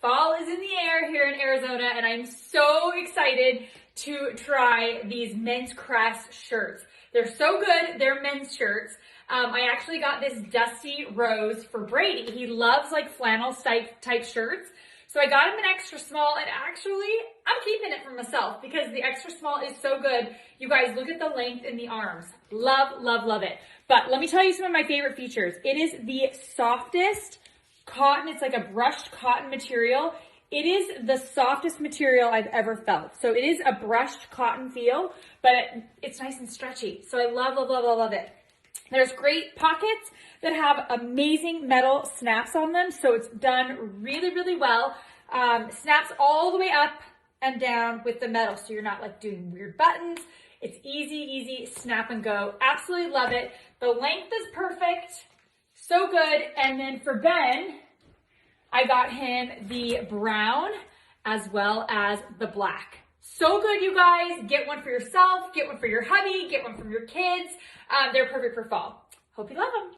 Fall is in the air here in Arizona, and I'm so excited to try these men's Crest shirts. They're so good. They're men's shirts. I actually got this Dusty Rose for Brady. He loves like flannel type shirts. So I got him an extra small, and actually I'm keeping it for myself because the extra small is so good. You guys, look at the length in the arms. Love, love, love it. But let me tell you some of my favorite features. It is the softest cotton. It's like a brushed cotton material. It is the softest material I've ever felt. So it is a brushed cotton feel, but it's nice and stretchy. So I love, love, love, love, love it. There's great pockets that have amazing metal snaps on them. So it's done really, really well. Snaps all the way up and down with the metal. So you're not like doing weird buttons. It's easy, easy, snap and go. Absolutely love it. The length is perfect. So good. And then for Ben, I got him the brown as well as the black. So good, you guys. Get one for yourself, get one for your hubby, get one from your kids. They're perfect for fall. Hope you love them.